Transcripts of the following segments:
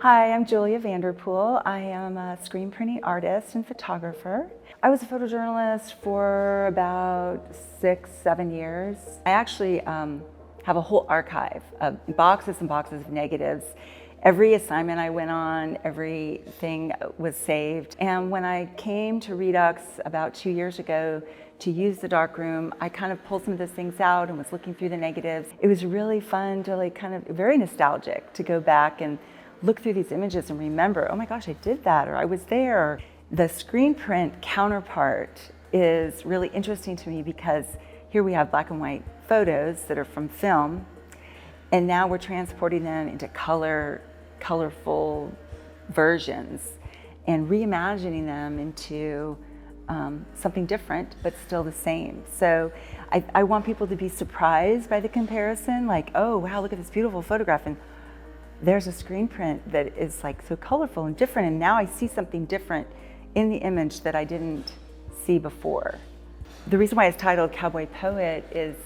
Hi, I'm Julia Vanderpool. I am a screen printing artist and photographer. I was a photojournalist for about 6-7 years. I actually have a whole archive of boxes and boxes of negatives. Every assignment I went on, everything was saved. And when I came to Redux about 2 years ago to use the darkroom, I kind of pulled some of those things out and was looking through the negatives. It was really fun to very nostalgic to go back and look through these images and remember, oh my gosh, I did that, or I was there. The screen print counterpart is really interesting to me because here we have black and white photos that are from film, and now we're transporting them into colorful versions and reimagining them into something different, but still the same. So I want people to be surprised by the comparison, like, oh wow, look at this beautiful photograph, and there's a screen print that is like so colorful and different, and now I see something different in the image that I didn't see before. The reason why it's titled Cowboy Poet is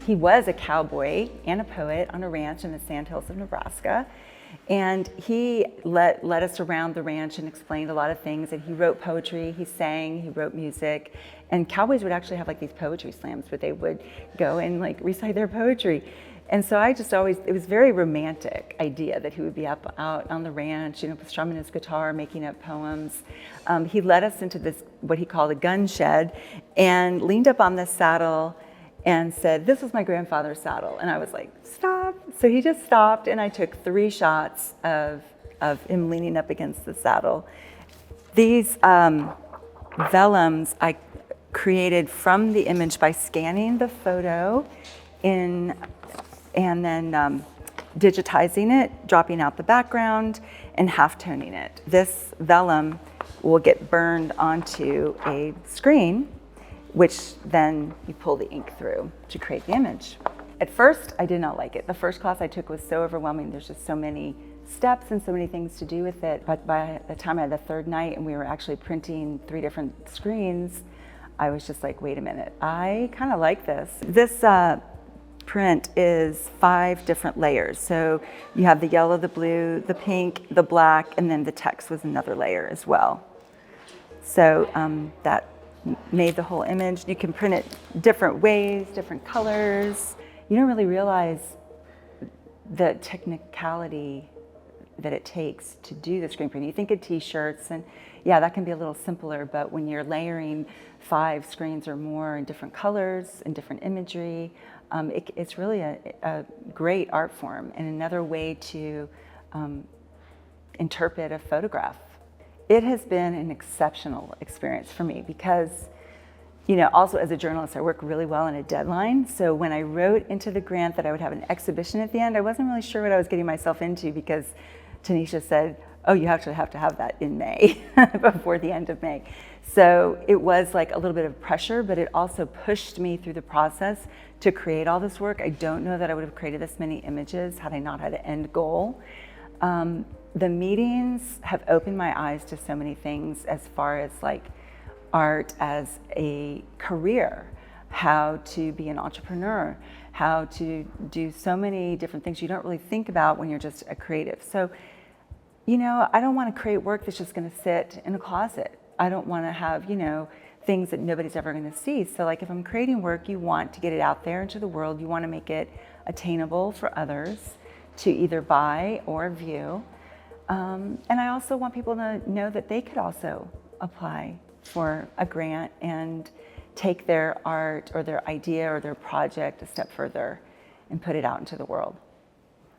he was a cowboy and a poet on a ranch in the Sandhills of Nebraska, and he led us around the ranch and explained a lot of things, and he wrote poetry, he sang, he wrote music, and cowboys would actually have like these poetry slams where they would go and like recite their poetry. And so I just always, it was a very romantic idea that he would be out on the ranch, strumming his guitar, making up poems. He led us into this, what he called a gun shed, and leaned up on this saddle and said, "This was my grandfather's saddle." And I was like, "Stop." So he just stopped, and I took 3 shots of him leaning up against the saddle. These vellums I created from the image by scanning the photo and then digitizing it, dropping out the background, and half-toning it. This vellum will get burned onto a screen, which then you pull the ink through to create the image. At first, I did not like it. The first class I took was so overwhelming. There's just so many steps and so many things to do with it. But by the time I had the 3rd night and we were actually printing 3 different screens, I was just like, wait a minute, I kind of like this. This print is 5 different layers. So you have the yellow, the blue, the pink, the black, and then the text was another layer as well. So that made the whole image. You can print it different ways, different colors. You don't really realize the technicality that it takes to do the screen print. You think of t-shirts, and yeah, that can be a little simpler, but when you're layering 5 screens or more in different colors and different imagery, it's really a great art form and another way to interpret a photograph. It has been an exceptional experience for me because, also as a journalist, I work really well on a deadline. So when I wrote into the grant that I would have an exhibition at the end, I wasn't really sure what I was getting myself into because Tanisha said, oh, you actually have to have that in May, before the end of May. So it was like a little bit of pressure, but it also pushed me through the process to create all this work. I don't know that I would have created this many images had I not had an end goal. The meetings have opened my eyes to so many things as far as like art as a career, how to be an entrepreneur, how to do so many different things you don't really think about when you're just a creative. So, I don't want to create work that's just going to sit in a closet. I don't want to have, things that nobody's ever going to see. So like if I'm creating work, you want to get it out there into the world. You want to make it attainable for others to either buy or view. And I also want people to know that they could also apply for a grant and take their art or their idea or their project a step further and put it out into the world.